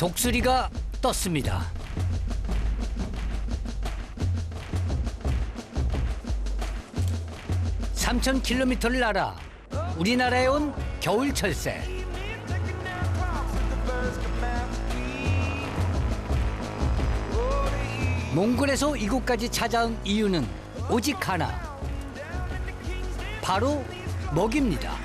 독수리가 떴습니다. (3000km를 날아) 우리나라에 온 겨울 철새. 몽골에서 이곳까지 찾아온 이유는 오직 하나, 바로 먹입니다.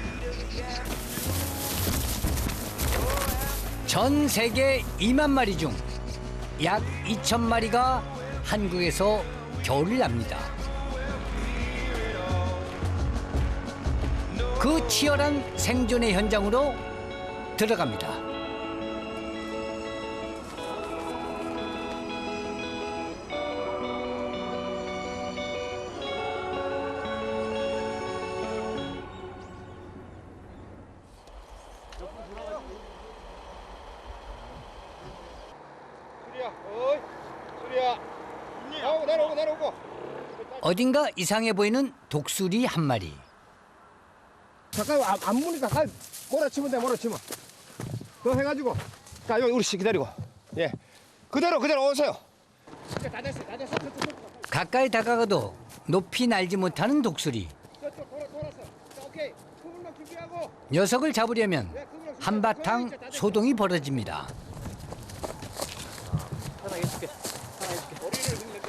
전 세계 2만 마리 중 약 2,000마리가 한국에서 겨울을 납니다. 그 치열한 생존의 현장으로 들어갑니다. 어딘가 이상해 보이는 독수리 한 마리. 잠깐 안 보니까 몰아치면 돼. 몰아치면 그거 해가지고 자 여기 우리 씨 기다리고 예 그대로 오세요. 다 됐어. 가까이 다가가도 높이 날지 못하는 독수리. 저쪽 돌았어. 자, 오케이. 그물만 준비하고. 녀석을 잡으려면 한바탕 소동이 벌어집니다. 하나 해줄게. 머리를 흔들게.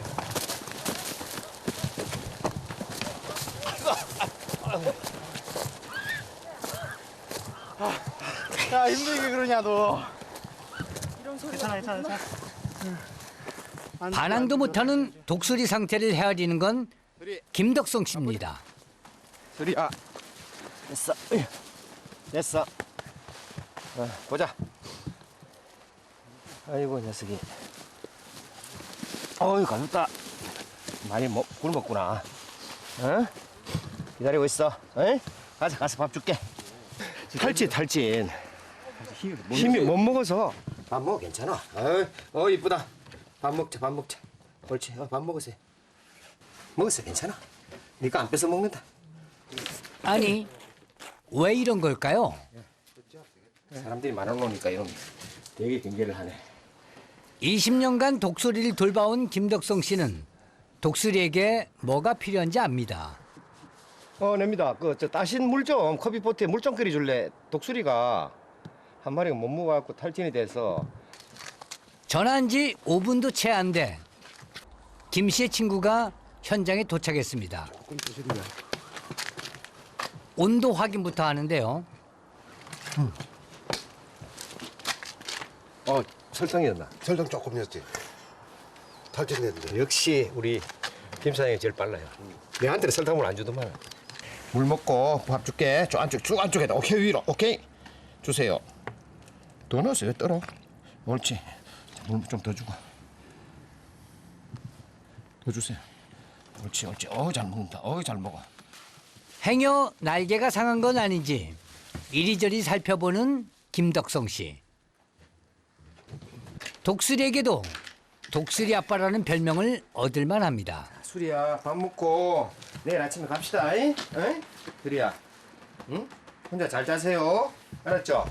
야 힘들게 그러냐 너. 괜찮아. 반항도 못하는 독수리 상태를 헤아리는 건 김덕성 씨입니다. 수리야. 됐어. 보자. 아이고 녀석이. 어이 가볍다. 많이 굶었구나. 어? 기다리고 있어. 어이? 가서 밥 줄게. 탈진. 힘이 못 먹어서. 밥 먹어 괜찮아. 이쁘다. 밥 먹자. 옳지. 밥 먹으세요. 먹었어 괜찮아. 네가 안 뺏어 먹는다. 아니, 왜 이런 걸까요? 사람들이 많아 놓으니까 이런 되게 경계를 하네. 20년간 독수리를 돌봐온 김덕성 씨는 독수리에게 뭐가 필요한지 압니다. 냅니다. 저 따신 물 좀 커피포트에 물 좀 끓여 줄래? 독수리가 한 마리가 못 먹어갖고 탈진이 돼서. 전화한 지 5분도 채 안 돼 김 씨의 친구가 현장에 도착했습니다. 온도 확인부터 하는데요. 설탕이었나? 설탕 조금이었지. 탈진했는데. 역시 우리 김 사장이 제일 빨라요. 내한테는 설탕물 안 주더만. 물 먹고 밥 줄게. 쭉 안쪽에다. 오케이 위로. 오케이. 주세요. 더 넣었어요. 떨어. 옳지. 물 좀 더 주고. 더 주세요. 옳지. 잘 먹는다. 잘 먹어. 행여 날개가 상한 건 아닌지 이리저리 살펴보는 김덕성 씨. 독수리에게도 독수리 아빠라는 별명을 얻을만 합니다. 수리야 밥 먹고 내일 아침에 갑시다. 응? 수리야. 응? 혼자 잘 자세요. 알았죠?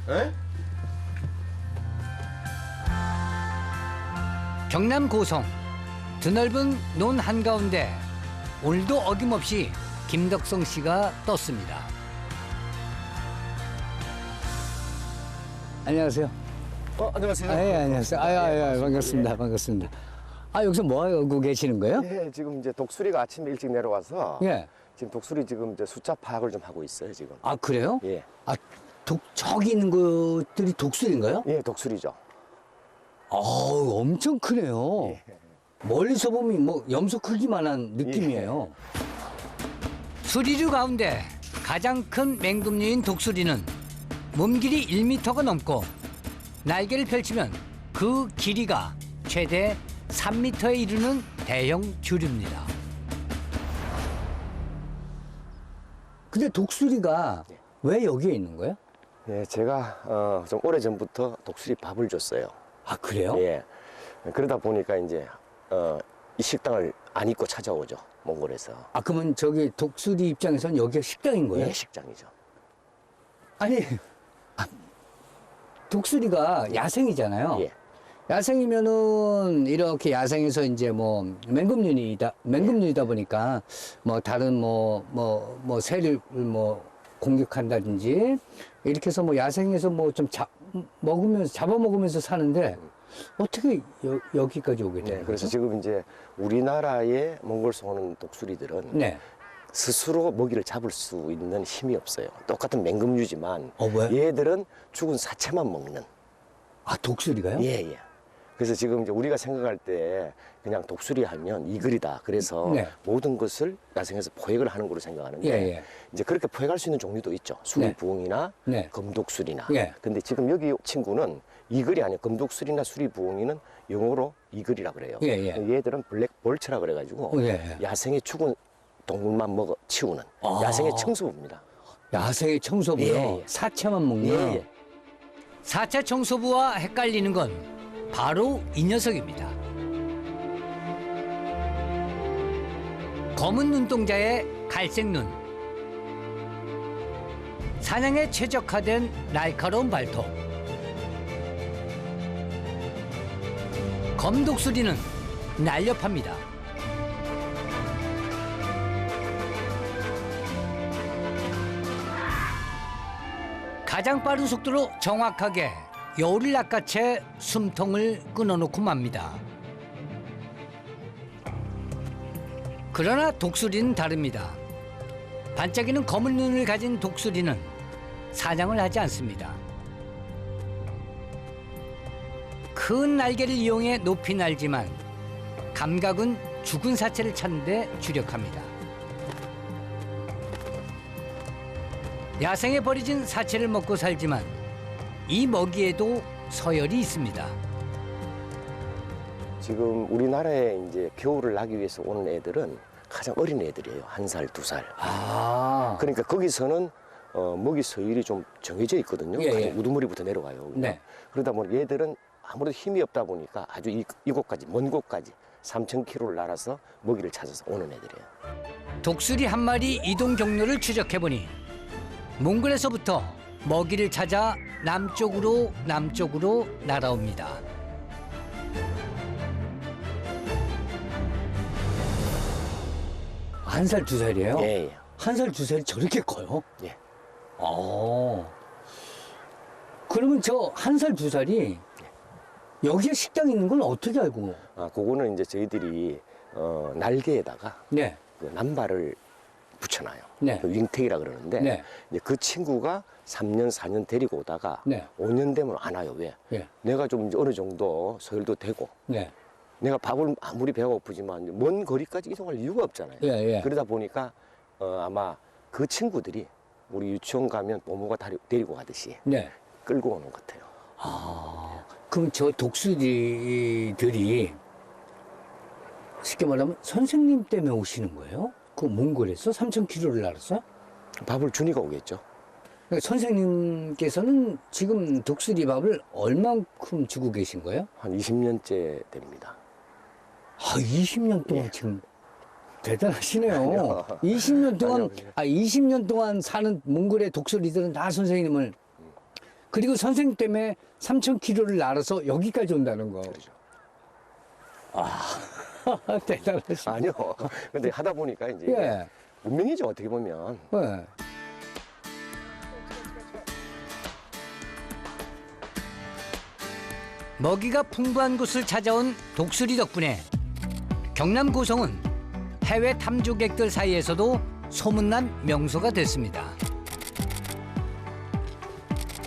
응? 경남 고성 드넓은 논 한가운데 오늘도 어김없이 김덕성 씨가 떴습니다. 안녕하세요. 안녕하세요. 네, 안녕하세요. 반갑습니다. 여기서 뭐 하고 계시는 거예요? 예, 지금 이제 독수리가 아침에 일찍 내려와서 예. 지금 독수리 지금 이제 숫자 파악을 좀 하고 있어요, 지금. 아, 그래요? 예. 저기 있는 것들이 독수리인가요? 예, 독수리죠. 엄청 크네요. 멀리서 보면 뭐 염소 크기만한 느낌이에요. 수리류 가운데 가장 큰 맹금류인 독수리는 몸 길이 1m가 넘고 날개를 펼치면 그 길이가 최대 3m에 이르는 대형 주류입니다. 근데 독수리가 왜 여기에 있는 거예요? 예, 제가 좀 오래전부터 독수리 밥을 줬어요. 아, 그래요? 예. 그러다 보니까 이제 이 식당을 안 잊고 찾아오죠, 몽골에서. 그러면 저기 독수리 입장에서는 여기가 식당인 거예요? 예, 식장이죠. 아니, 독수리가 야생이잖아요. 예. 야생이면은 이렇게 야생에서 이제 뭐 맹금류이다 보니까 뭐 다른 뭐 새를 뭐 공격한다든지 이렇게 해서 뭐 야생에서 뭐 좀 잡아먹으면서 사는데 어떻게 여기까지 오게 네, 돼요? 그래서 지금 이제 우리나라의 몽골에서 오는 독수리들은 네. 스스로 먹이를 잡을 수 있는 힘이 없어요. 똑같은 맹금류지만 왜? 얘들은 죽은 사체만 먹는. 아, 독수리가요? 예, 예. 그래서 지금 이제 우리가 생각할 때 그냥 독수리 하면 이글이다. 그래서 네. 모든 것을 야생에서 포획을 하는 걸로 생각하는데 예. 이제 그렇게 포획할 수 있는 종류도 있죠. 수리부엉이나 네. 금독수리나. 예. 근데 지금 여기 친구는 이글이 아니에요. 금독수리나 수리부엉이는 영어로 이글이라 그래요. 예. 얘들은 블랙볼츠라 그래가지고 예. 야생의 죽은 동물만 먹어 치우는 야생의 청소부입니다. 야생의 청소부요. 예. 사체만 먹는. 예. 사체 청소부와 헷갈리는 건 바로 이 녀석입니다. 검은 눈동자에 갈색 눈. 사냥에 최적화된 날카로운 발톱. 검독수리는 날렵합니다. 가장 빠른 속도로 정확하게 여우를 낚아채 숨통을 끊어놓고 맙니다. 그러나 독수리는 다릅니다. 반짝이는 검은 눈을 가진 독수리는 사냥을 하지 않습니다. 큰 날개를 이용해 높이 날지만 감각은 죽은 사체를 찾는 데 주력합니다. 야생에 버려진 사체를 먹고 살지만 이 먹이에도 서열이 있습니다. 지금 우리나라에 이제 겨울을 나기 위해서 오는 애들은 가장 어린 애들이에요. 1살, 2살. 아, 그러니까 거기서는 먹이 서열이 좀 정해져 있거든요. 예. 가장 우두머리부터 내려가요. 그냥. 네. 그러다 보니 얘들은 아무래도 힘이 없다 보니까 아주 이곳까지, 먼 곳까지 3,000km를 날아서 먹이를 찾아서 오는 애들이에요. 독수리 한 마리 이동 경로를 추적해보니 몽골에서부터 먹이를 찾아 남쪽으로 날아옵니다. 한 살, 2살이에요? 예, 예. 한 살, 2살이 저렇게 커요? 예. 그러면 저 한 살, 2살이 여기에 식당이 있는 걸 어떻게 알고? 그거는 이제 저희들이 날개에다가 네. 그 남발을 붙여놔요. 네. 그 윙택이라 그러는데 네. 이제 그 친구가 3년, 4년 데리고 오다가 네. 5년 되면 안 와요. 왜? 예. 내가 좀 이제 어느 정도 서열도 되고 네. 내가 밥을 아무리 배가 고프지만 먼 거리까지 이동할 이유가 없잖아요. 예. 그러다 보니까 아마 그 친구들이 우리 유치원 가면 부모가 데리고 가듯이 네. 끌고 오는 것 같아요. 그럼 저 독수리들이 쉽게 말하면 선생님 때문에 오시는 거예요? 그 몽골에서 3,000km를 날았어요? 밥을 주니까 오겠죠. 그러니까 선생님께서는 지금 독수리 밥을 얼만큼 주고 계신 거예요? 한 20년째 됩니다. 20년 동안 지금 대단하시네요. 아니요. 20년 동안, 아니요. 20년 동안 사는 몽골의 독수리들은 다 선생님을, 그리고 선생님 때문에 3,000km를 날아서 여기까지 온다는 거. 그렇죠. 대단하시네. 아니요. 근데 하다 보니까 이제 예. 운명이죠. 어떻게 보면. 네. 먹이가 풍부한 곳을 찾아온 독수리 덕분에 경남 고성은 해외 탐조객들 사이에서도 소문난 명소가 됐습니다.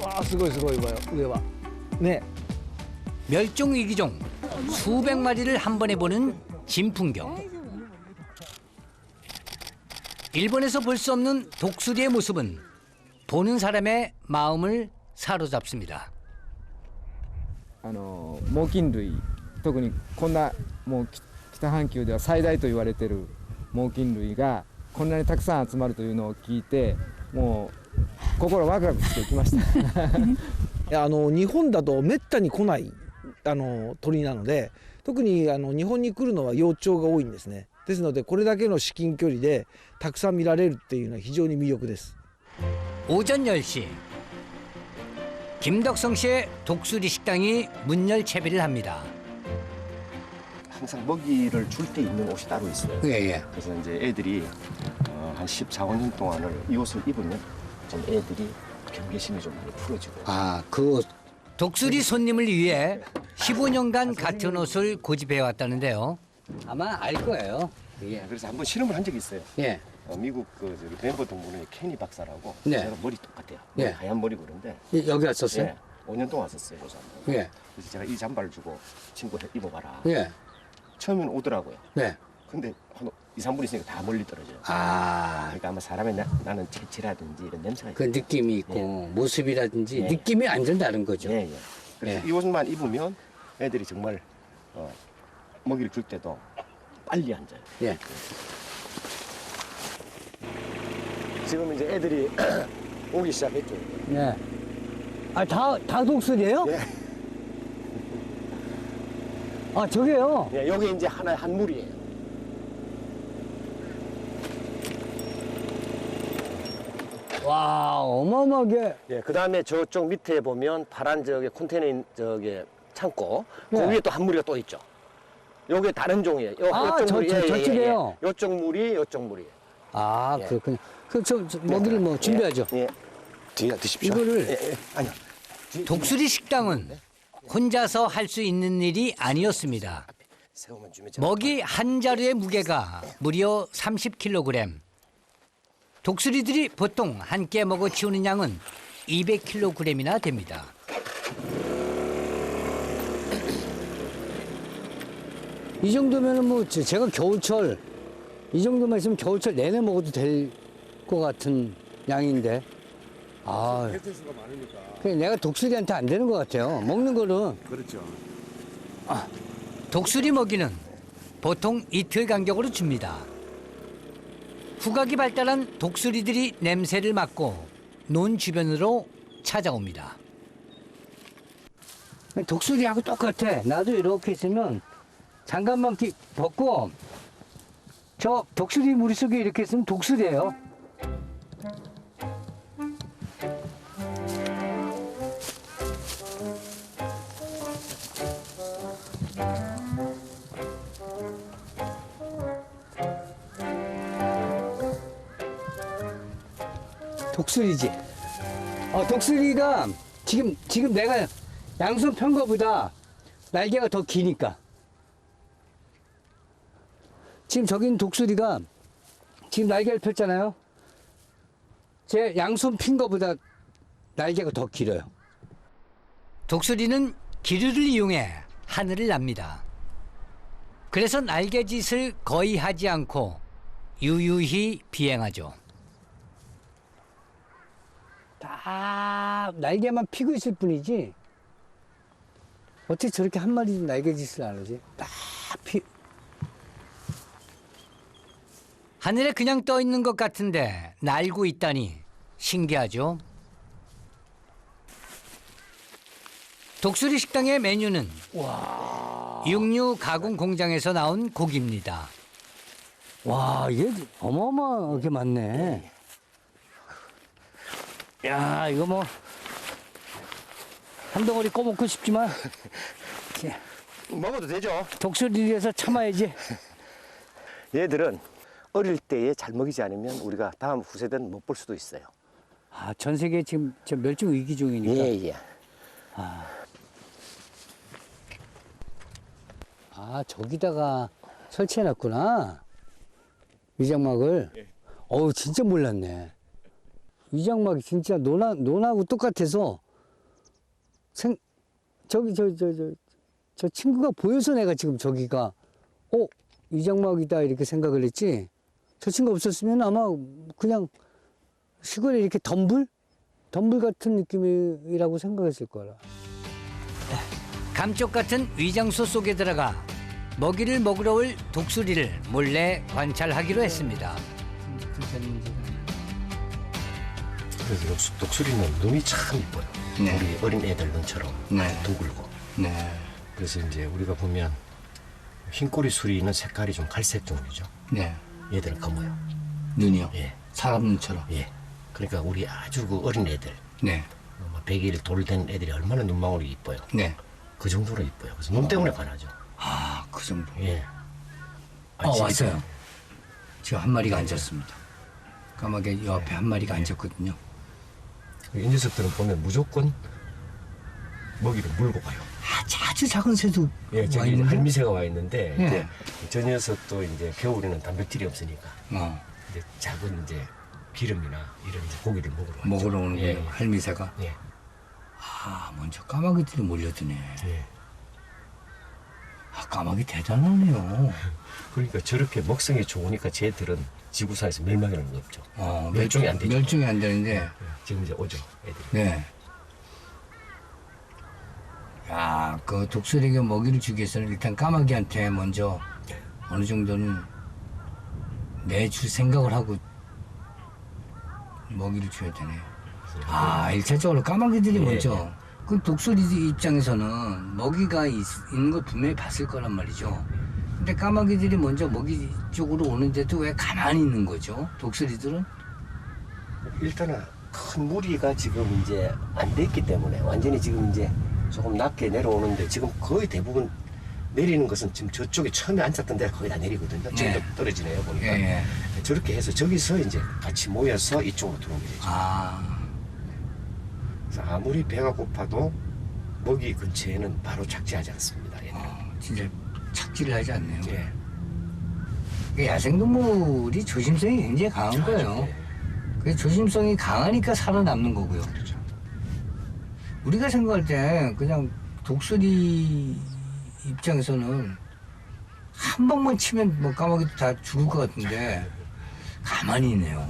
わあすごいすごいわよ上はね 멸종 위기종 수백 마리를 한 번에 보는 진풍경. 일본에서 볼 수 없는 독수리의 모습은 보는 사람의 마음을 사로잡습니다. 猛禽類特にこんなもう北半球では最大と言われている猛禽類がこんなにたくさん集まるというのを聞いてもう心ワクワクしてきました日本だとめったに来ない鳥なので特に日本に来るのは幼鳥が多いんですね。ですのでこれだけの至近距離でたくさん見られるっていうのは非常に魅力です。 오전 10시 김덕성 씨의 독수리 식당이 문열 채비를 합니다. 항상 먹이를 줄 때 입는 옷이 따로 있어요. 예. 그래서 이제 애들이 한 14, 15년 동안을 이 옷을 입으면 좀 애들이 경계심이 좀 많이 풀어지고. 그 독수리 손님을 위해 15년간 같은 옷을 고집해 왔다는데요. 아마 알 거예요. 예. 그래서 한번 실험을 한 적이 있어요. 예. 미국 저기 덴버 동부의 케니 박사라고 네. 제가 머리 똑같아요. 예. 하얀 머리고 그런데 여기 왔었어요? 예, 5년 동안 왔었어요. 그 잠바. 예. 그래서 제가 이 잠바를 주고 친구 입어봐라. 예. 처음에는 오더라고요. 네. 근데 한 2, 3분 있으니까 다 멀리 떨어져요. 그러니까 아마 사람의 나는 체취라든지 이런 냄새가 그 느낌이 있고 모습이라든지 예. 느낌이 완전 다른 거죠. 예. 그래서 예. 이 옷만 입으면 애들이 정말 먹이를 줄 때도 빨리 앉아요. 예. 지금 이제 애들이 오기 시작했죠. 예. 다 독수리예요? 예. 저게요? 예, 여기 이제 하나의 한 무리예요. 와, 어마어마하게. 예, 그 다음에 저쪽 밑에 보면 파란 저기 컨테이너 저기 창고 네. 그 위에 또 한 무리가 또 있죠. 요게 다른 종이에요. 저쪽이에요? 요쪽 무리, 요쪽 무리. 예. 그렇군요. 먹이를 뭐 준비하죠. 예. 뒤에 드십시오. 이거를 아니요. 독수리 식당은 혼자서 할 수 있는 일이 아니었습니다. 세우면 주면 먹이 한 자루의 무게가 무려 30kg. 독수리들이 보통 한 끼에 먹어 치우는 양은 200kg이나 됩니다. 이 정도면은 뭐 제가 겨울철 이 정도만 있으면 겨울철 내내 먹어도 될 것 같은 양인데. 횟수가 많으니까. 그냥 내가 독수리한테 안 되는 것 같아요. 먹는 거는. 그렇죠. 독수리 먹이는 보통 이틀 간격으로 줍니다. 후각이 발달한 독수리들이 냄새를 맡고 논 주변으로 찾아옵니다. 독수리하고 똑같아. 나도 이렇게 있으면 장갑만 벗고 저 독수리 무리 속에 이렇게 있으면 독수리예요. 독수리지. 독수리가 지금 내가 양손 편 거보다 날개가 더 기니까. 지금 저기 있는 독수리가 지금 날개를 폈잖아요. 제 양손 핀 거보다 날개가 더 길어요. 독수리는 기류를 이용해 하늘을 납니다. 그래서 날개짓을 거의 하지 않고 유유히 비행하죠. 다 날개만 피고 있을 뿐이지 어떻게 저렇게 한 마리 날개짓을 안 하지? 하늘에 그냥 떠 있는 것 같은데 날고 있다니 신기하죠? 독수리 식당의 메뉴는 육류 가공 공장에서 나온 고기입니다. 와, 이게 어마어마하게 많네. 야, 이거 뭐 한 덩어리 꺼먹고 싶지만 먹어도 되죠. 독수리를 위해서 참아야지. 얘들은 어릴 때에 잘 먹이지 않으면 우리가 다음 후세대는 못 볼 수도 있어요. 전 세계 지금 멸종 위기 중이니까. 예. 저기다가 설치해놨구나. 위장막을. 어우, 진짜 몰랐네. 위장막이 진짜 논하고 똑같아서 저 친구가 보여서 내가 지금 저기가 위장막이다 이렇게 생각을 했지. 저 친구 없었으면 아마 그냥 시골에 이렇게 덤불 같은 느낌이라고 생각했을 거라. 감쪽 같은 위장소 속에 들어가 먹이를 먹으러 올 독수리를 몰래 관찰하기로 했습니다. 그래서 독수리는 눈이 참 이뻐요. 네. 우리 어린 애들 눈처럼 둥글고. 그래서 이제 우리가 보면 흰꼬리 수리는 색깔이 좀 갈색 종류죠. 얘들은 검어요. 눈이요? 예. 사람 눈처럼. 예. 그러니까 우리 아주 그 어린 애들, 100일 돌 된 애들이 얼마나 눈망울이 이뻐요. 네. 그 정도로 이뻐요. 그래서 눈 때문에 반하죠. 아, 그 정도. 예. 왔어요. 지금 한 마리가 앉았습니다. 까마귀 이 앞에 한 마리가 앉았거든요. 이 녀석들은 보면 무조건 먹이를 물고 가요. 아주 작은 새도 예, 와 저기 있는데. 할미새가 와 있는데 예. 이제 저 녀석도 이제 겨울에는 단백질이 없으니까 어, 이제 작은 이제 기름이나 이런 이제 고기를 먹으러 왔죠. 먹으러 오는 예, 거예요. 할미새가. 예. 아, 먼저 까마귀들이 몰려드네. 예. 아, 까마귀 대단하네요. 그러니까 저렇게 먹성이 좋으니까 쟤들은 지구상에서 멸망이라는 게 없죠. 멸종이 안 되죠. 멸종이 안 되는데. 지금 이제 오죠, 애들이. 네. 야, 그 독수리에게 먹이를 주기 위해서는 일단 까마귀한테 먼저 어느 정도는 내줄 생각을 하고 먹이를 줘야 되네. 아, 일차적으로 까마귀들이 예, 먼저. 그 독수리 입장에서는 먹이가 있는 걸 분명히 봤을 거란 말이죠. 근데 까마귀들이 먼저 먹이 쪽으로 오는데도 왜 가만히 있는 거죠? 독수리들은? 일단은 큰 무리가 지금 이제 안 됐기 때문에 완전히 지금 이제 조금 낮게 내려오는데 지금 거의 대부분 내리는 것은 지금 저쪽에 처음에 앉았던 데가 거의 다 내리거든요. 지금도 예. 떨어지네요, 보니까. 예. 저렇게 해서 저기서 이제 같이 모여서 이쪽으로 들어오게 되죠. 아, 그래서 아무리 배가 고파도 먹이 근처에는 바로 착지하지 않습니다. 얘는. 진짜 착지를 하지 않네요. 예. 그 야생동물이 조심성이 굉장히 강한 거예요. 예. 그 조심성이 강하니까 살아남는 거고요. 그렇죠. 우리가 생각할 때 그냥 독수리 입장에서는 한 방만 치면 뭐 까마귀도 다 죽을 것 같은데 가만히 있네요.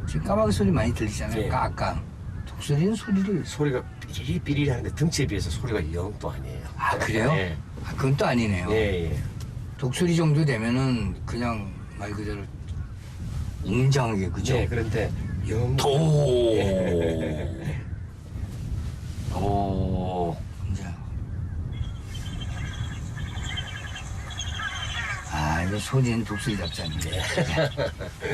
지금 까마귀 소리 많이 들리잖아요. 예. 아까 독수리는 소리를 소리가 삐리삐리 하는데 등치에 비해서 소리가 영 또 아니에요. 아 그래요? 예. 아, 그건 또 아니네요. 예, 예. 독수리 정도 되면은 그냥 말 그대로 웅장하게 그죠? 네, 그런데 영 도. 오. 이제. 아, 이거 소리는 독수리 잡지 않네.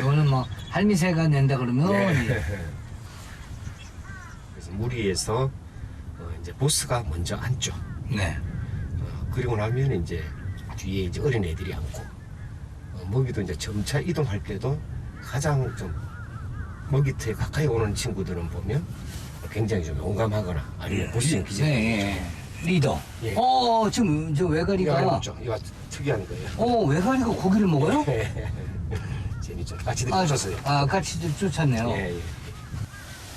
이거는 뭐 할미새가 낸다 그러면 네. 그래서 무리에서 이제 보스가 먼저 앉죠. 네. 그리고 나면 이제 뒤에 이제 어린 애들이 앉고 먹이도 이제 점차 이동할 때도 가장 좀 먹이터에 가까이 오는 친구들은 보면 굉장히 좀 용감하거나 아니면 보시는 기질이 네. 리더. 예. 지금 저 외가리가. 있죠. 이거 특이한 거예요. 외가리가 고기를 먹어요? 재밌죠. 같이들 쫓았어요. 같이 쫓았네요. 예, 예.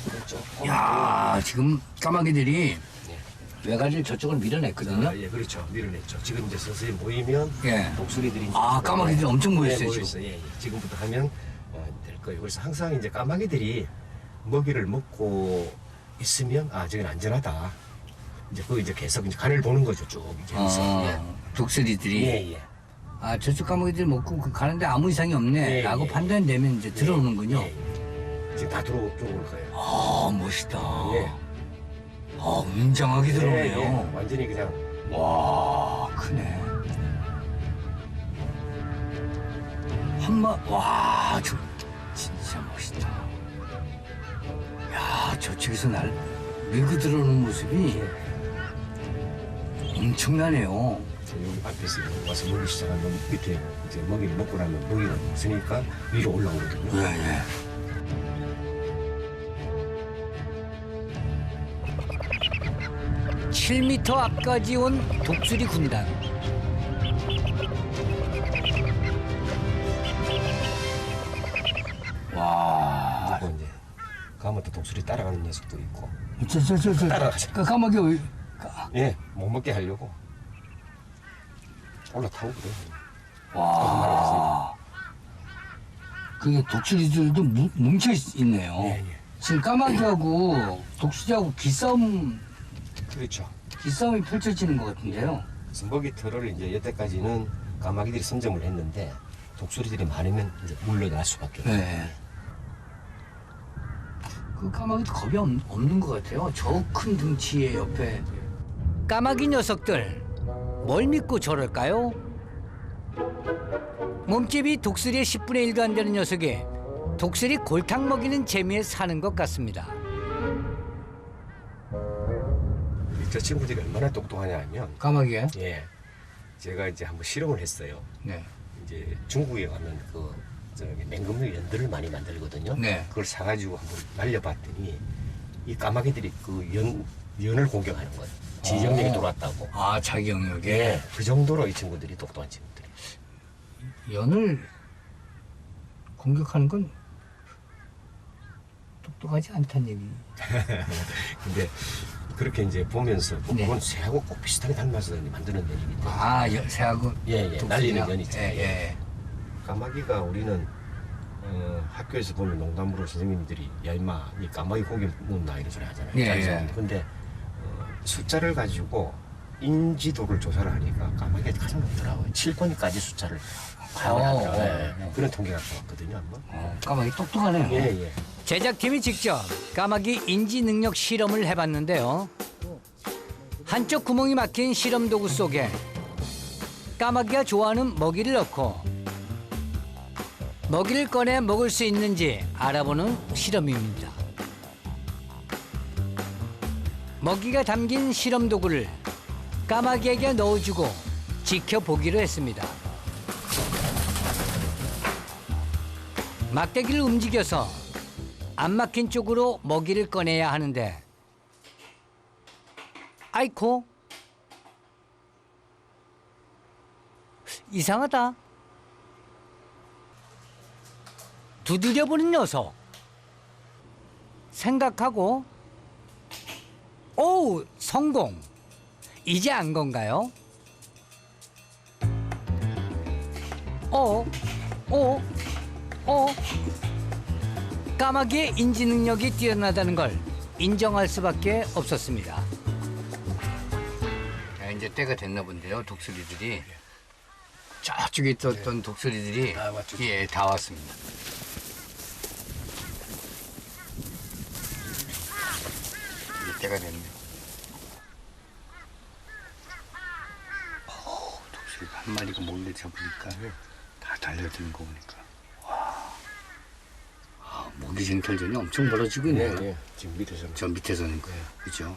그렇죠. 야, 지금 까마귀들이 외가리를 저쪽으로 밀어냈거든요. 예, 그렇죠. 밀어냈죠. 지금 이제 서서히 모이면 예. 독수리들이 이제 까마귀들이 엄청 모였어요, 모였어요. 지금. 예, 예. 지금부터 하면 될 거예요. 그래서 항상 이제 까마귀들이 먹이를 먹고 있으면 저긴 안전하다. 이제 그 이제 계속 이제 간을 보는 거죠, 쭉 이제. 독수리들이. 예, 예. 저쪽 까마귀들이 먹고 가는데 아무 이상이 없네. 예, 라고 예. 판단이 되면 이제 들어오는군요. 예, 예. 지금 다 들어올 거예요. 멋있다. 예. 웅장하게 들어오네요. 예, 예. 완전히 그냥 와, 크네. 저 진짜 멋있다. 야, 저쪽에서 날 밀고 들어오는 모습이 엄청나네요. 여기 앞에서 와서 먹이 시작하면 밑에 이제 먹이를 먹고 나면 먹이가 없으니까 위로 올라오거든요. 예. 7m 앞까지 온 독수리 군단. 와. 그리고 이제 가면 또 독수리 따라가는 녀석도 있고. 따라가죠. 그 까마귀 예, 못 먹게 하려고 올라타고 그래요. 와. 그게 독수리들도 뭉쳐 있네요. 예, 예. 지금 까마귀하고 독수리하고 기싸움이 그렇죠. 펼쳐지는 것 같은데요. 그래서 먹이터를 이제 여태까지는 까마귀들이 선점을 했는데 독수리들이 많으면 이제 물러날 수밖에 없어요. 네. 그 까마귀도 겁이 없는 것 같아요. 저 큰 등치의 옆에. 까마귀 녀석들 뭘 믿고 저럴까요? 몸집이 독수리의 10분의 1도 안 되는 녀석에 독수리 골탕 먹이는 재미에 사는 것 같습니다. 저 친구들이 얼마나 똑똑하냐 하면 까마귀에? 예, 제가 이제 한번 실험을 했어요. 네. 이제 중국에 가면 그 저기 맹금류 연들을 많이 만들거든요. 네. 그걸 사가지고 한번 날려봤더니 이 까마귀들이 그 연을 공격하는 거예요. 지 영역이 돌았다고. 아, 자기 영역에 예, 그 정도로 이 친구들이 똑똑한 친구들이. 연을 공격하는 건 똑똑하지 않다는 얘기. 근데 그렇게 이제 보면서 뭐 네. 그건 새하고 꼭 비슷하게 닮아서 만드는 연이기 때문에. 아, 새하고 예, 날리는 연 있잖아요. 예. 까마귀가 우리는 학교에서 보면 농담으로 선생님들이 야 임마 이 까마귀 고기 묻나 이런 소리 하잖아요. 예, 자기소개. 예. 근데 숫자를 가지고 인지도를 조사를 하니까 까마귀가 가장 높더라고요. 7번까지 숫자를 파악을 하더라고요. 예. 그런 통계가 나왔거든요 한번. 까마귀 똑똑하네요. 예. 제작팀이 직접 까마귀 인지 능력 실험을 해봤는데요. 한쪽 구멍이 막힌 실험 도구 속에 까마귀가 좋아하는 먹이를 넣고 먹이를 꺼내 먹을 수 있는지 알아보는 실험입니다. 먹이가 담긴 실험 도구를 까마귀에게 넣어주고 지켜보기로 했습니다. 막대기를 움직여서 안 막힌 쪽으로 먹이를 꺼내야 하는데 아이코 이상하다. 두드려보는 녀석 생각하고 오 성공. 이제 안 건가요? 까마귀의 인지 능력이 뛰어나다는 걸 인정할 수밖에 없었습니다. 자, 이제 때가 됐나 본데요. 독수리들이 저쪽에 있었던 독수리들이 다 왔죠. 예, 다 왔습니다. 이제 때가 됐네요. 독수리 한 마리가 몰래 잡으니까 다 달려드는 거 보니까 모기 쟁탈전이 엄청 벌어지고 있네요. 예. 지금 밑에서. 저 밑에서는 그죠?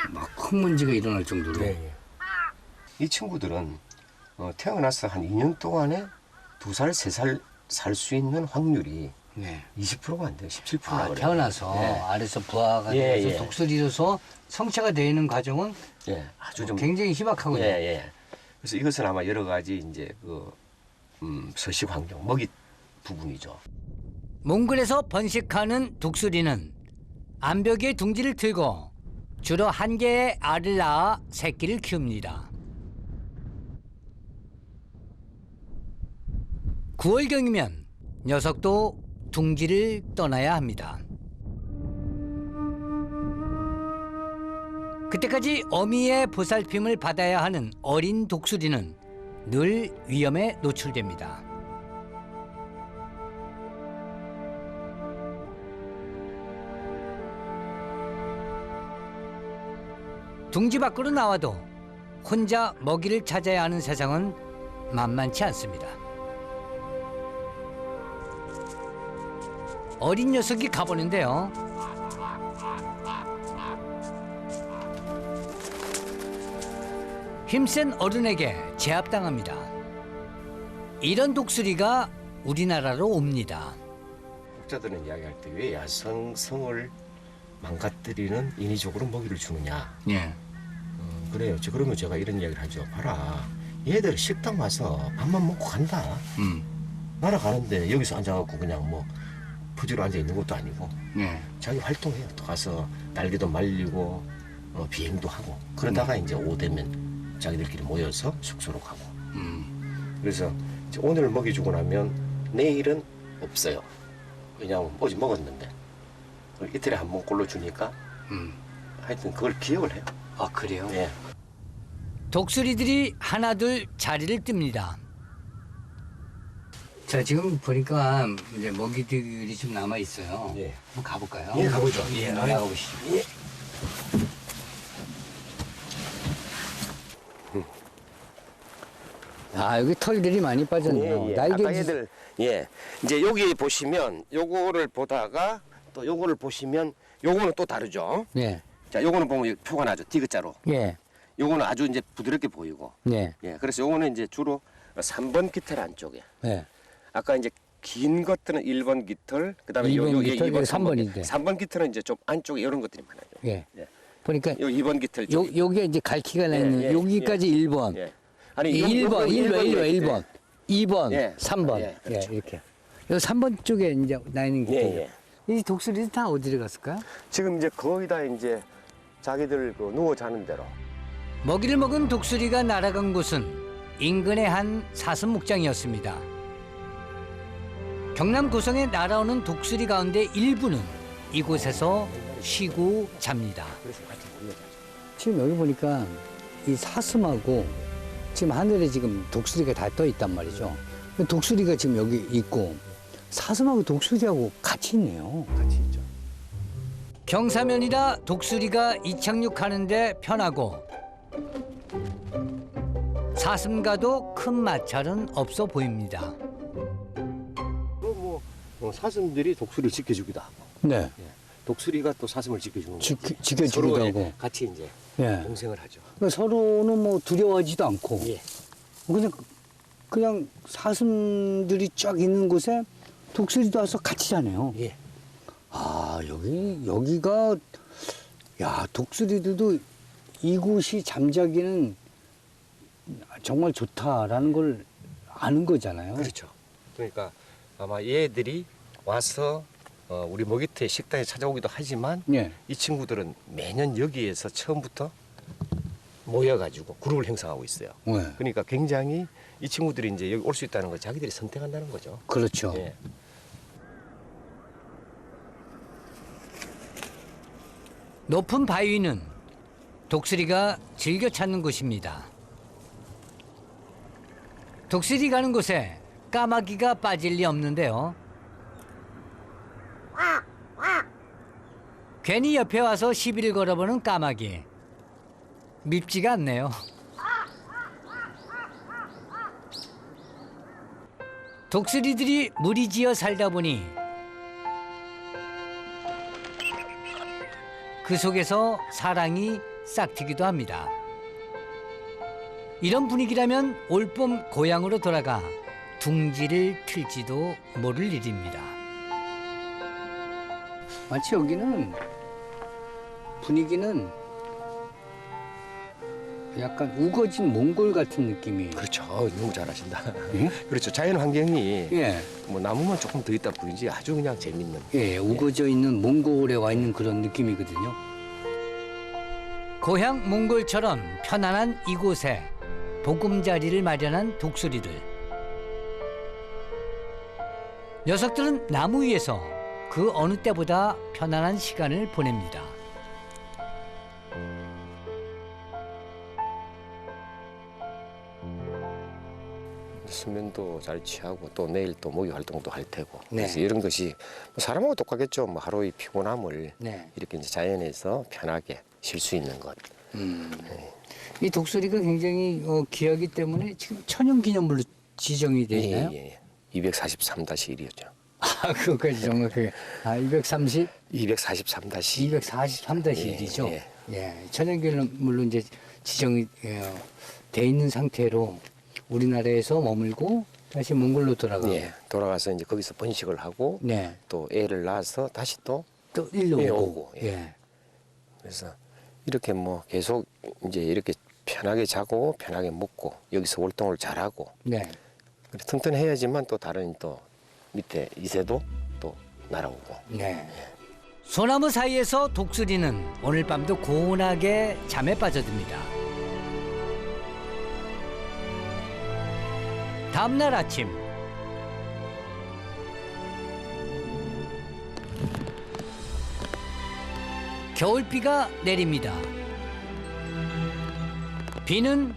막 큰 문제가 일어날 정도로. 예. 이 친구들은 태어나서 한 2년 동안에 2살, 3살 살 수 있는 확률이 네. 20%가 안 돼요. 17%가 그래요. 태어나서 예. 아래서 부화가 예, 돼서 예. 독수리로서 성체가 되는 과정은 예, 아주 좀 굉장히 희박하군요. 예. 그래서 이것은 아마 여러 가지 이제 서식 환경, 먹이 부분이죠. 몽골에서 번식하는 독수리는 암벽에 둥지를 틀고 주로 한 개의 알을 낳아 새끼를 키웁니다. 9월경이면 녀석도 둥지를 떠나야 합니다. 그때까지 어미의 보살핌을 받아야 하는 어린 독수리는 늘 위험에 노출됩니다. 둥지 밖으로 나와도 혼자 먹이를 찾아야 하는 세상은 만만치 않습니다. 어린 녀석이 가보는데요. 힘센 어른에게 제압당합니다. 이런 독수리가 우리나라로 옵니다. 학자들은 이야기할 때 왜 야성성을 망가뜨리는 인위적으로 먹이를 주느냐. 예. 그래요. 그러면 제가 이런 이야기를 하죠. 봐라. 얘들 식당 와서 밥만 먹고 간다. 날아가는데 여기서 앉아갖고 그냥 뭐 푸지로 앉아 있는 것도 아니고 예. 자기 활동해요. 또 가서 날개도 말리고 비행도 하고 그러다가 이제 오후 되면 자기들끼리 모여서 숙소로 가고. 그래서 이제 오늘 먹이 주고 나면 내일은 없어요. 그냥 어제 먹었는데 이틀에 한 번 꼴로 주니까 하여튼 그걸 기억을 해요. 아, 그래요? 예. 독수리들이 하나둘 자리를 뜹니다. 자, 지금 보니까 이제 먹이들이 좀 남아 있어요. 예. 한번 가볼까요? 예, 가보죠. 예, 예, 나가보시죠. 예. 아, 여기 털들이 많이 빠졌네요. 날개 아까 얘들 예 이제 여기 보시면 요거를 보다가 또 요거를 보시면 요거는 또 다르죠. 예, 자 요거는 보면 표가 나죠. 디귿자로. 예, 요거는 아주 이제 부드럽게 보이고. 예, 예 그래서 요거는 이제 주로 3번 깃털 안쪽에. 예. 아까 이제 긴 것들은 1번 깃털, 그다음에 2번 깃털, 2번, 3번인데. 3번 깃털은 이제 좀 안쪽에 이런 것들이 많아요. 예. 예. 보니까 요 2번 깃털 쪽. 요게 이제 갈퀴가 나 있는 예, 예, 여기까지 1번. 예. 아니 1번, 1번, 2번, 예. 3번. 예, 예, 그렇죠. 이렇게. 요 3번 쪽에 이제 나 있는 게. 예, 예. 이 독수리들 다 어디로 갔을까요? 지금 이제 거의 다 이제 자기들 그 누워 자는 대로. 먹이를 먹은 독수리가 날아간 곳은 인근의 한 사슴 목장이었습니다. 경남 고성에 날아오는 독수리 가운데 일부는 이곳에서 쉬고 잡니다. 지금 여기 보니까 이 사슴하고 지금 하늘에 지금 독수리가 다 떠 있단 말이죠. 독수리가 지금 여기 있고 사슴하고 독수리하고 같이 있네요. 같이 있죠. 경사면이라 독수리가 이착륙하는데 편하고 사슴과도 큰 마찰은 없어 보입니다. 사슴들이 독수리를 지켜주기도 하고 네, 독수리가 또 사슴을 지켜주는 거죠. 지켜주기도 서로 하고. 같이 이제 예. 공생을 하죠. 그러니까 서로는 뭐 두려워하지도 않고 예. 그냥 사슴들이 쫙 있는 곳에 독수리도 와서 같이 자네요. 예. 아, 여기가, 야, 독수리들도 이곳이 잠자기는 정말 좋다라는 걸 아는 거잖아요. 그렇죠. 그러니까 아마 얘들이 와서 우리 모기터의 식당에 찾아오기도 하지만 예. 이 친구들은 매년 여기에서 처음부터 모여가지고 그룹을 형성하고 있어요. 네. 그러니까 굉장히 이 친구들이 이제 여기 올 수 있다는 걸 자기들이 선택한다는 거죠. 그렇죠. 예. 높은 바위는 독수리가 즐겨 찾는 곳입니다. 독수리 가는 곳에 까마귀가 빠질 리 없는데요. 괜히 옆에 와서 시비를 걸어보는 까마귀. 밉지가 않네요. 독수리들이 무리지어 살다 보니 그 속에서 사랑이 싹트기도 합니다. 이런 분위기라면 올봄 고향으로 돌아가 둥지를 틀지도 모를 일입니다. 마치 여기는 분위기는 약간 우거진 몽골 같은 느낌이. 그렇죠. 너무 잘하신다. 예? 그렇죠. 자연 환경이 예, 뭐 나무만 조금 더 있다 뿐이지 아주 그냥 재밌는. 예, 우거져 있는 몽골에 와 있는 그런 느낌이거든요. 고향 몽골처럼 편안한 이곳에 보금자리를 마련한 독수리들. 녀석들은 나무 위에서 그 어느 때보다 편안한 시간을 보냅니다. 수면도 잘 취하고 또 내일 또 모의 활동도 할 테고 네. 그래서 이런 것이 뭐 사람하고 똑같겠죠. 뭐 하루의 피곤함을 네. 이렇게 이제 자연에서 편하게 쉴 수 있는 것. 이 독수리가 굉장히 귀하기 때문에 지금 천연기념물로 지정이 되어 있나요? 예. 243-1이었죠. 아, 그거까지 정확하게. 아, 230? 243-2. 243-1이죠. 예, 예, 천연기념물로 이제 지정이 돼 있는 상태로 우리나라에서 머물고 다시 몽골로 돌아가고. 예. 돌아가서 이제 거기서 번식을 하고 네. 또 애를 낳아서 다시 또 또 일로 예, 오고. 오고, 예. 예. 그래서 이렇게 뭐 계속 이제 이렇게 편하게 자고 편하게 먹고 여기서 활동을 잘하고 네. 그래, 튼튼해야지만 또 다른 또 밑에 이새도 또 날아오고. 네. 소나무 사이에서 독수리는 오늘 밤도 고운하게 잠에 빠져듭니다. 다음 날 아침. 겨울비가 내립니다. 비는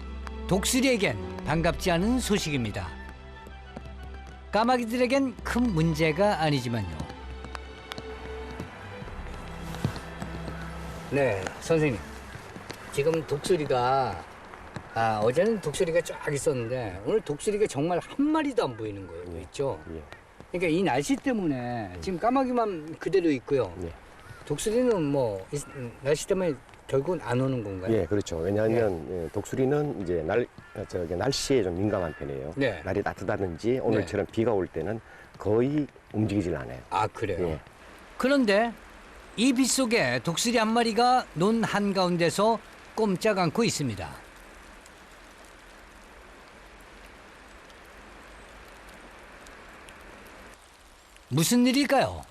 독수리에겐 반갑지 않은 소식입니다. 까마귀들에겐 큰 문제가 아니지만요. 네, 선생님. 지금 독수리가 아, 어제는 독수리가 쫙 있었는데 오늘 독수리가 정말 한 마리도 안 보이는 거예요. 있죠? 예. 그러니까 이 날씨 때문에 지금 까마귀만 그대로 있고요. 예. 독수리는 뭐 날씨 때문에 결국은 안 오는 건가요? 예, 그렇죠. 왜냐하면 예, 독수리는 이제 날씨에 좀 민감한 편이에요. 네. 날이 따뜻하든지 오늘처럼 비가 올 때는 거의 움직이질 않아요. 아, 그래요? 예. 그런데 이 빗속에 독수리 한 마리가 논 한가운데서 꼼짝 않고 있습니다. 무슨 일일까요?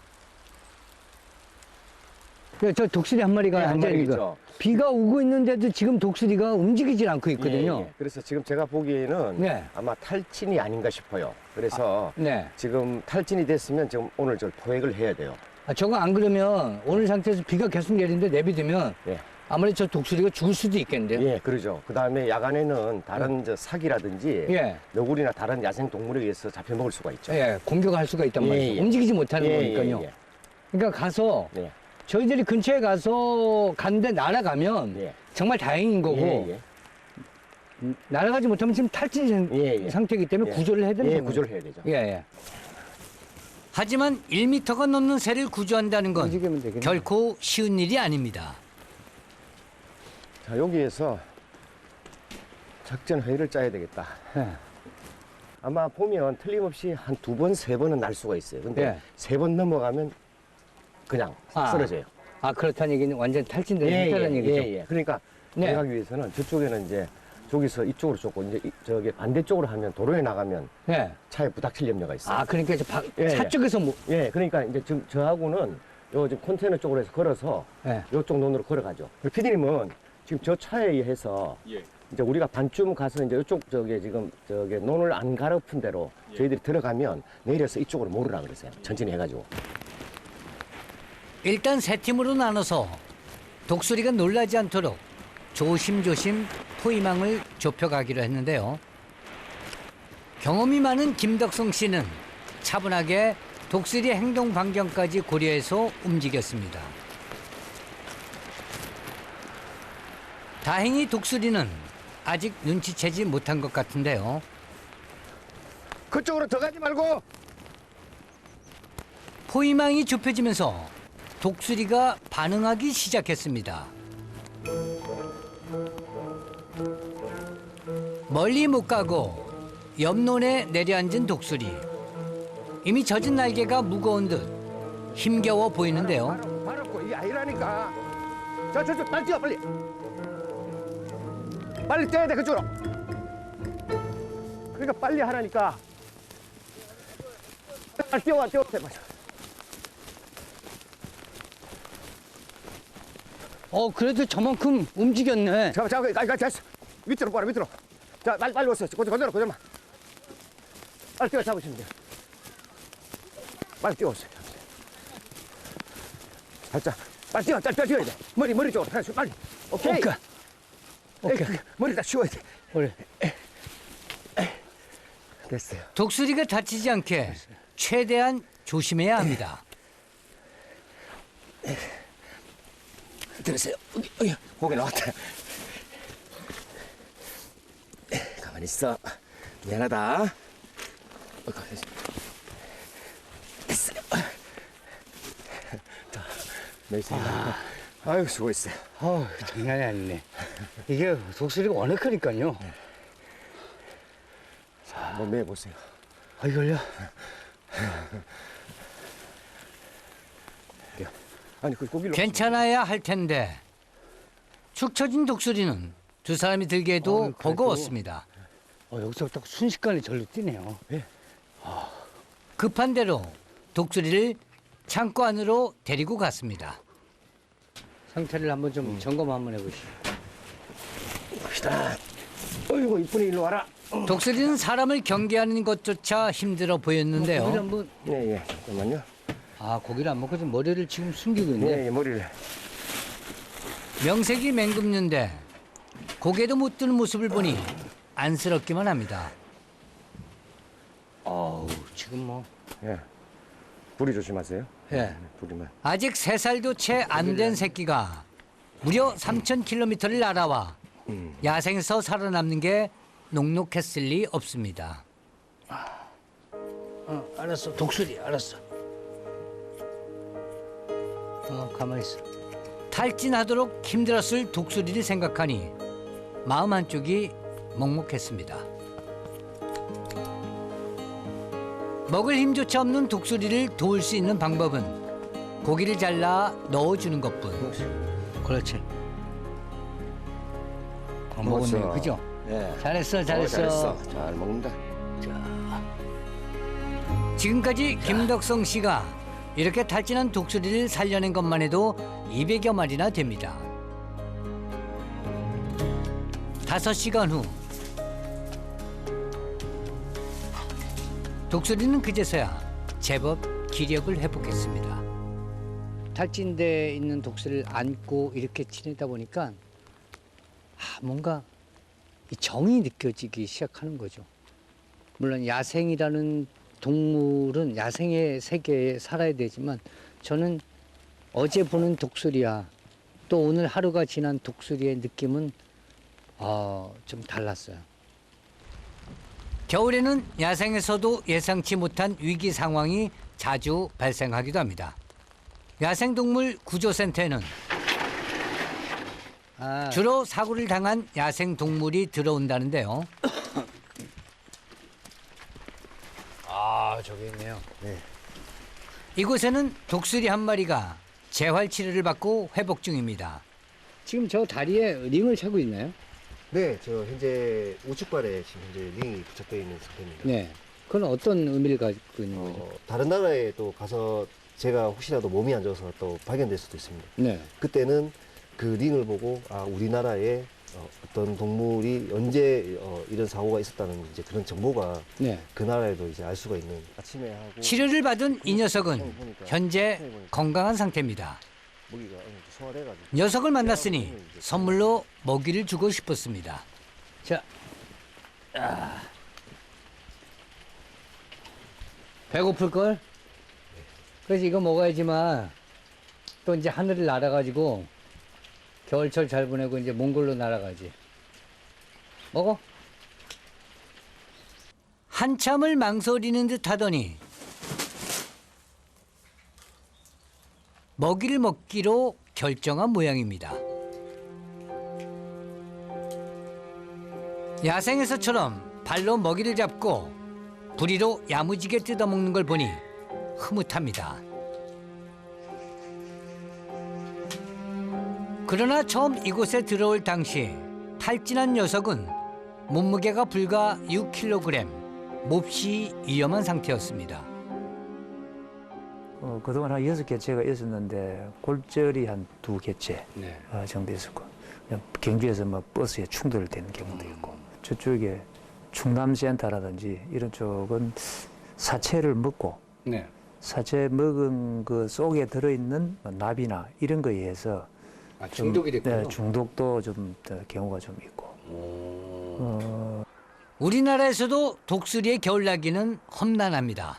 저 독수리 한 마리가 네, 한 앉아 있는 거. 마리겠죠. 비가 오고 있는데도 지금 독수리가 움직이질 않고 있거든요. 예, 예. 그래서 지금 제가 보기에는 네. 아마 탈진이 아닌가 싶어요. 그래서 네. 지금 탈진이 됐으면 지금 오늘 저 포획을 해야 돼요. 아, 저거 안 그러면 오늘 상태에서 비가 계속 내리는데 내비두면 예. 아무래도 저 독수리가 죽을 수도 있겠는데요. 예, 그러죠. 그 다음에 야간에는 다른 저 사기라든지 예. 너구리나 다른 야생 동물에 의해서 잡혀먹을 수가 있죠. 예, 공격할 수가 있단 예, 말이에요. 예. 움직이지 못하는 예, 거니까요. 예, 그러니까 가서 예. 저희들이 근처에 가서 갔는데 날아가면 예. 정말 다행인 거고 예, 예. 날아가지 못하면 지금 탈진 예, 예. 상태이기 때문에 예. 구조를 해야 되는 예, 거예요. 구조를 해야 되죠. 예, 예. 하지만 1m가 넘는 새를 구조한다는 건 움직이면 되겠네. 결코 쉬운 일이 아닙니다. 자, 여기에서 작전 회의를 짜야 되겠다. 예. 아마 보면 틀림없이 한 2번, 3번은 날 수가 있어요. 근데 예. 3번 넘어가면 그냥 아. 쓰러져요. 아, 그렇다는 얘기는 완전 탈진된 상태라는 얘기죠. 예. 그러니까 네. 내가기 위해서는 저쪽에는 이제 저기서 이쪽으로 쫓고 이제 저기 반대쪽으로 하면 도로에 나가면 예. 차에 부닥칠 염려가 있어요. 아, 그러니까 예, 차 예. 쪽에서 뭐, 예, 그러니까 이제 지금 저하고는 요 지금 컨테이너 쪽으로 해서 걸어서 예. 요쪽 논으로 걸어가죠. 피디님은 지금 저 차에 의해서 이제 우리가 반쯤 가서 이제 이쪽 지금 논을 안 가로픈 대로 저희들이 들어가면 내려서 이쪽으로 몰으라 그러세요. 천천히 해가지고. 일단 세 팀으로 나눠서 독수리가 놀라지 않도록 조심조심 포위망을 좁혀가기로 했는데요. 경험이 많은 김덕성 씨는 차분하게 독수리 행동 반경까지 고려해서 움직였습니다. 다행히 독수리는 아직 눈치채지 못한 것 같은데요. 그쪽으로 더 가지 말고. 포위망이 좁혀지면서 독수리가 반응하기 시작했습니다. 멀리 못 가고 옆논에 내려앉은 독수리. 이미 젖은 날개가 무거운 듯 힘겨워 보이는데요. 바라고 이게 아니라니까. 저 빨리 뛰어 빨리. 빨리 뛰어야 돼 그쪽으로. 그러니까 빨리 하라니까. 빨리 뛰어와. 그래도 저만큼 움직였네. 잡아. 됐어. 밑으로 봐라 밑으로. 자 빨리 오세요. 그대로만. 빨리 뛰어 잡으시면 돼요. 빨리 뛰어오세요. 살짝. 빨리 뛰어야 돼. 머리 쪽으로. 빨리. 오케이. 오케이. 머리 다 치워야 돼. 그래. 됐어요. 독수리가 다치지 않게 최대한 조심해야 합니다. 들으세요. 고개 나왔다. 가만히 있어. 미안하다. 됐어요. 자, merci. 아유, 수고했어요. 장난이 아니네. 이게 독수리가 워낙 크니까요. 한번 매보세요. 이걸요? 아니, 그 고기를. 괜찮아야 할 텐데 축 처진 독수리는 두 사람이 들기에도 그래도. 버거웠습니다. 여기서 딱 순식간에 절로 뛰네요. 급한 대로 독수리를 창고 안으로 데리고 갔습니다. 상태를 한번 좀 점검 한번 해보시죠. 봅시다. 어이구, 이쁜이 일로 와라. 독수리는 사람을 경계하는 것조차 힘들어 고기를 보였는데요. 한번, 예, 잠깐만요. 고기를 안 먹고 지금 머리를 지금 숨기고 있네. 예, 머리를. 명색이 맹금류인데 고개도 못 드는 모습을 보니 안쓰럽기만 합니다. 지금 뭐. 예. 불이 조심하세요. 예. 불이만. 아직 3살도 채 안 된 새끼가 무려 3,000km를 날아와 야생에서 살아남는 게 녹록했을 리 없습니다. 알았어. 독수리, 알았어. 가만히 있어. 탈진하도록 힘들었을 독수리를 생각하니 마음 한쪽이 먹먹했습니다. 먹을 힘조차 없는 독수리를 도울 수 있는 방법은 고기를 잘라 넣어주는 것뿐. 그렇지. 먹었어. 먹었네, 그죠? 예. 잘했어, 잘했어. 잘 먹는다. 지금까지 김덕성 씨가 이렇게 탈진한 독수리를 살려낸 것만 해도 200여 마리나 됩니다. 5시간 후 독수리는 그제서야 제법 기력을 회복했습니다. 탈진돼 있는 독수리를 안고 이렇게 지내다 보니까 뭔가 이 정이 느껴지기 시작하는 거죠. 물론 야생이라는 동물은 야생의 세계에 살아야 되지만 저는 어제 보는 독수리야 또 오늘 하루가 지난 독수리의 느낌은 좀 달랐어요. 겨울에는 야생에서도 예상치 못한 위기 상황이 자주 발생하기도 합니다. 야생동물 구조센터에는 주로 사고를 당한 야생동물이 들어온다는데요. 저기 있네요. 이곳에는 독수리 한 마리가 재활 치료를 받고 회복 중입니다. 지금 저 다리에 링을 차고 있나요? 네, 저 현재 우측발에 지금 현재 링이 부착되어 있는 상태입니다. 네. 그건 어떤 의미를 가지고 있는 거죠? 다른 나라에 또 가서 제가 혹시라도 몸이 안 좋아서 또 발견될 수도 있습니다. 네. 그때는 그 링을 보고 우리나라에 어떤 동물이 언제 이런 사고가 있었다는 이제 그런 정보가 네. 그 나라에도 이제 알 수가 있는. 아침에 하고 치료를 받은 이 녀석은 현재 건강한 상태입니다. 먹이가 소화돼가지고. 녀석을 만났으니 선물로 먹이를 주고 싶었습니다. 자, 배고플 걸? 그래서 이거 먹어야지만 또 이제 하늘을 날아가지고 겨울철 잘 보내고 이제 몽골로 날아가지. 먹어? 한참을 망설이는 듯 하더니 먹이를 먹기로 결정한 모양입니다. 야생에서처럼 발로 먹이를 잡고 부리로 야무지게 뜯어먹는 걸 보니 흐뭇합니다. 그러나 처음 이곳에 들어올 당시 탈진한 녀석은 몸무게가 불과 6kg, 몹시 위험한 상태였습니다. 그동안 한 6개체가 있었는데 골절이 한 2개체 네. 정도 있었고 그냥 경주에서 뭐 버스에 충돌되는 경우도 있고 저쪽에 충남센터라든지 이런 쪽은 사체를 먹고 네. 사체 먹은 그 속에 들어있는 나비나 이런 거에 의해서 중독이 됐군요. 네, 중독도 좀 경우가 좀 있고 우리나라에서도 독수리의 겨울나기는 험난합니다.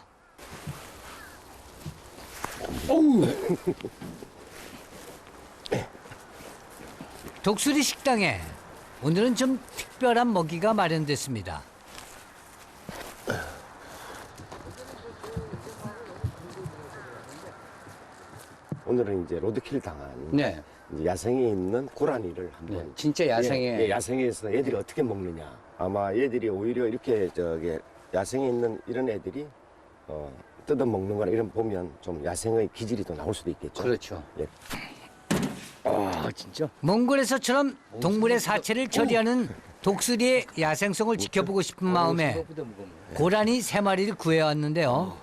독수리 식당에 오늘은 좀 특별한 먹이가 마련됐습니다. 오늘은 이제 로드킬 당한 네. 이제 야생에 있는 고라니를 한번 진짜 야생에. 예, 야생에서 애들이 어떻게 먹느냐. 아마 얘들이 오히려 이렇게 야생에 있는 이런 애들이 뜯어 먹는 거나 이런 보면 좀 야생의 기질이 또 나올 수도 있겠죠. 그렇죠. 예. 진짜? 몽골에서처럼 동물의 사체를 처리하는 독수리의 야생성을 지켜보고 싶은 마음에 고라니 3마리를 구해왔는데요.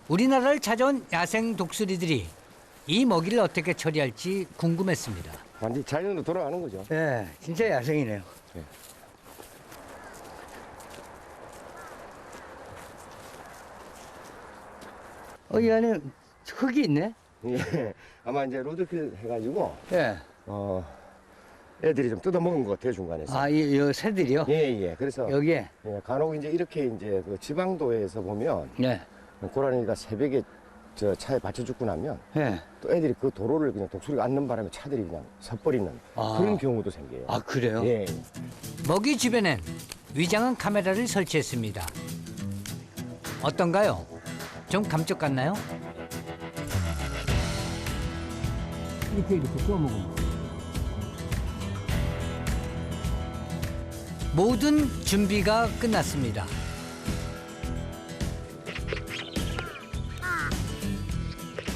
우리나라를 찾아온 야생 독수리들이 이 먹이를 어떻게 처리할지 궁금했습니다. 완전히 자연으로 돌아가는 거죠. 네, 진짜 야생이네요. 이 안에 흙이 있네? 예. 아마 이제 로드킬 해가지고 예. 애들이 좀 뜯어 먹은 것 같아요 중간에서. 이 새들이요? 예. 그래서 여기에? 예, 간혹 이제 이렇게 이제 그 지방도에서 보면 네. 고라니가 새벽에 저 차에 받쳐주고 나면 예. 또 애들이 그 도로를 그냥 독수리가 앉는 바람에 차들이 그냥 서버리는 아. 그런 경우도 생겨요. 아, 그래요? 예. 먹이 주변엔 위장한 카메라를 설치했습니다. 어떤가요? 좀 감쪽 같나요? 이렇게 구워먹으면. 모든 준비가 끝났습니다.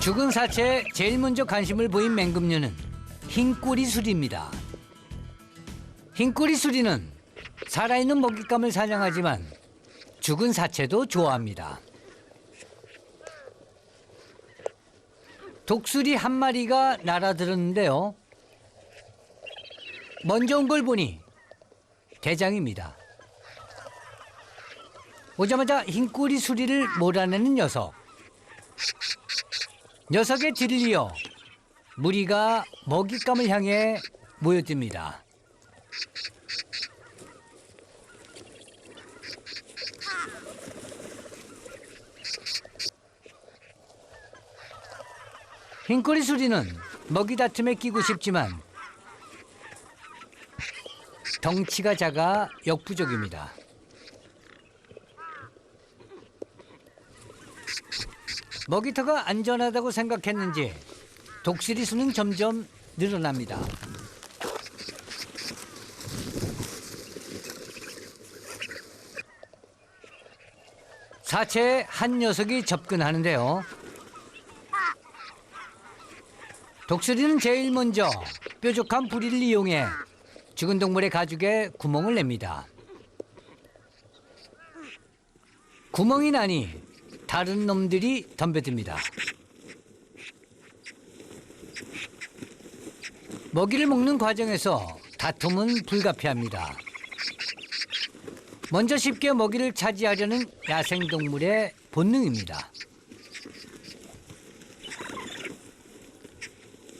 죽은 사체에 제일 먼저 관심을 보인 맹금류는 흰꼬리 수리입니다. 흰꼬리 수리는 살아있는 먹잇감을 사냥하지만 죽은 사체도 좋아합니다. 독수리 한 마리가 날아들었는데요. 먼저 온 걸 보니 대장입니다. 오자마자 흰꼬리 수리를 몰아내는 녀석. 녀석의 뒤를 이어 무리가 먹잇감을 향해 모여듭니다. 흰꼬리 수리는 먹이 다툼에 끼고 싶지만 덩치가 작아 역부족입니다. 먹이터가 안전하다고 생각했는지 독수리 수는 점점 늘어납니다. 사체에 한 녀석이 접근하는데요. 독수리는 제일 먼저 뾰족한 부리를 이용해 죽은 동물의 가죽에 구멍을 냅니다. 구멍이 나니 다른 놈들이 덤벼듭니다. 먹이를 먹는 과정에서 다툼은 불가피합니다. 먼저 쉽게 먹이를 차지하려는 야생동물의 본능입니다.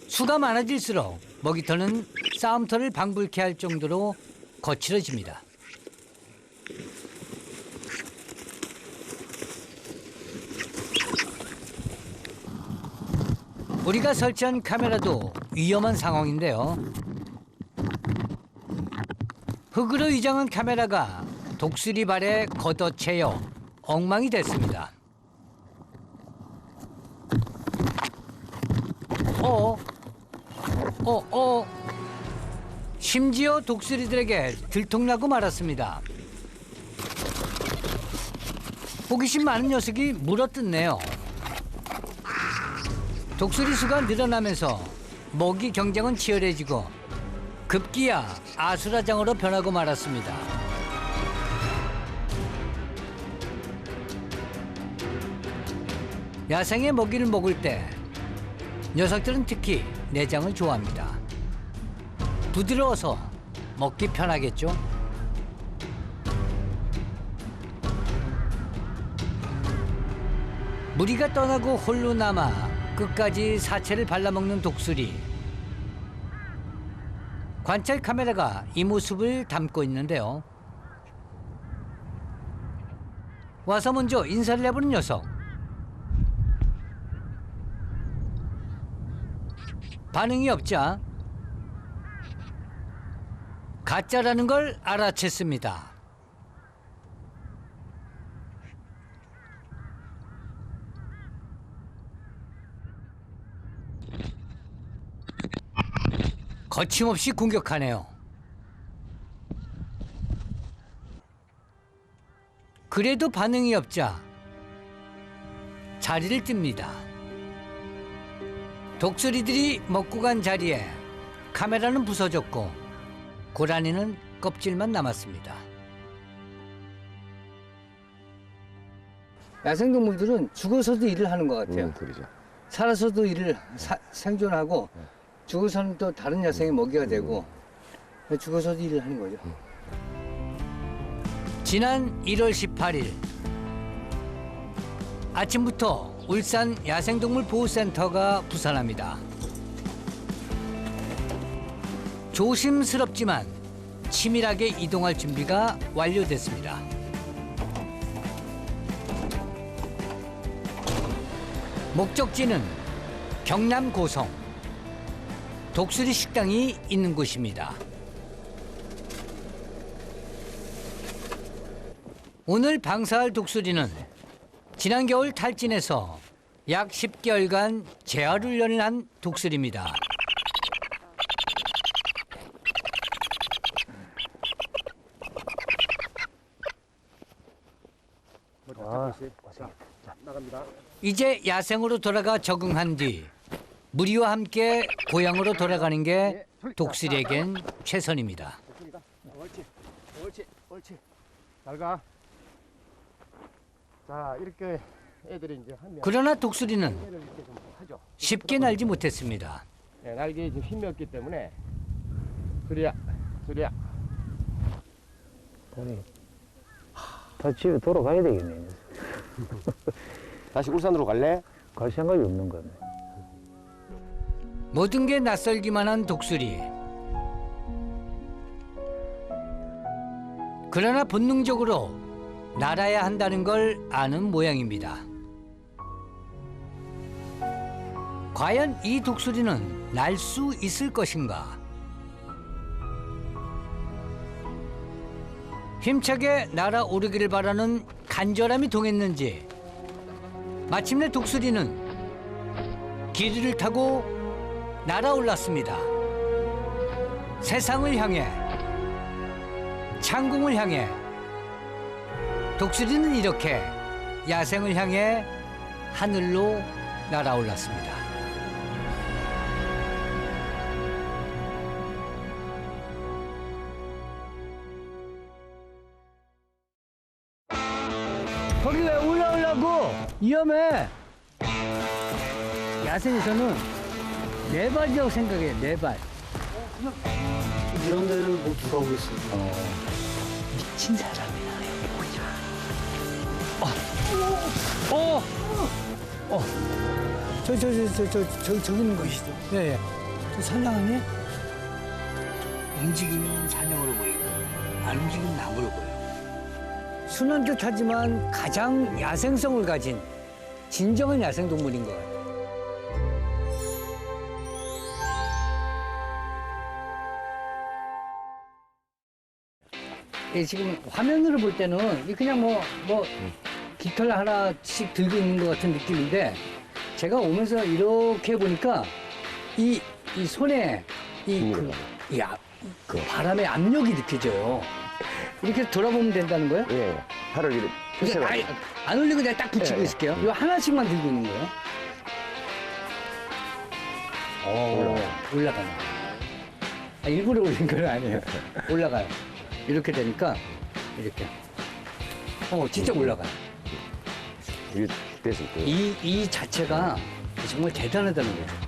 수가 많아질수록 먹이터는 싸움터를 방불케 할 정도로 거칠어집니다. 우리가 설치한 카메라도 위험한 상황인데요. 흙으로 위장한 카메라가 독수리 발에 걷어채여 엉망이 됐습니다. 심지어 독수리들에게 들통나고 말았습니다. 호기심 많은 녀석이 물어뜯네요. 독수리 수가 늘어나면서 먹이 경쟁은 치열해지고 급기야 아수라장으로 변하고 말았습니다. 야생의 먹이를 먹을 때 녀석들은 특히 내장을 좋아합니다. 부드러워서 먹기 편하겠죠? 무리가 떠나고 홀로 남아 끝까지 사체를 발라먹는 독수리. 관찰 카메라가 이 모습을 담고 있는데요. 와서 먼저 인사를 해보는 녀석. 반응이 없자 가짜라는 걸 알아챘습니다. 거침없이 공격하네요. 그래도 반응이 없자 자리를 뜹니다. 독수리들이 먹고 간 자리에 카메라는 부서졌고 고라니는 껍질만 남았습니다. 야생동물들은 죽어서도 일을 하는 것 같아요. 그러죠. 살아서도 일을 생존하고 죽어서는 또 다른 야생의 먹이가 되고 죽어서도 일을 하는 거죠. 지난 1월 18일 아침부터 울산 야생동물보호센터가 부산합니다. 조심스럽지만 치밀하게 이동할 준비가 완료됐습니다. 목적지는 경남 고성. 독수리 식당이 있는 곳입니다. 오늘 방사할 독수리는 지난 겨울 탈진해서 약 10개월간 재활 훈련을 한 독수리입니다. 이제 야생으로 돌아가 적응한 뒤 무리와 함께 고향으로 돌아가는 게 독수리에겐 최선입니다. 옳지, 옳지, 옳지. 잘 가. 자, 이렇게 애들이 이제 하면 그러나 독수리는 이렇게 좀 하죠. 쉽게 날지 못했습니다. 네, 날개에 지금 힘이 없기 때문에 수리야, 수리야. 다 집에 돌아가야 되겠네. 다시 울산으로 갈래? 갈 생각이 없는 거네. 모든 게 낯설기만 한 독수리. 그러나 본능적으로 날아야 한다는 걸 아는 모양입니다. 과연 이 독수리는 날 수 있을 것인가? 힘차게 날아오르기를 바라는 간절함이 동했는지 마침내 독수리는 기류를 타고 날아올랐습니다. 세상을 향해, 창궁을 향해. 독수리는 이렇게 야생을 향해 하늘로 날아올랐습니다. 거기 왜 올라오려고? 위험해. 야생에서는 네 발이라고 생각해, 네 발. 이런 데를 뭐 누가 오고 있어? 미친 사람이야. 여기 보자. 저기 있는 것이죠. 예, 예. 저 산장하니? 움직이면 산장으로 보이고, 안 움직이면 나무로 보여. 순한 듯하지만 가장 야생성을 가진 진정한 야생동물인 것 같아요. 예, 지금 화면으로 볼 때는 이 그냥 뭐 깃털 하나씩 들고 있는 것 같은 느낌인데 제가 오면서 이렇게 보니까 이 손에 그 바람의 압력이 느껴져요. 이렇게 돌아보면 된다는 거예요? 예, 팔을 이렇게 이게 펴세요. 안 올리고 내가 딱 붙이고 예. 있을게요. 이거 하나씩만 들고 있는 거예요. 올라가네. 일부러 올린 건 아니에요. 올라가요. 이렇게 되니까 이렇게. 진짜 올라가요. 이게 됐을 때. 이 자체가 정말 대단하다는 거죠.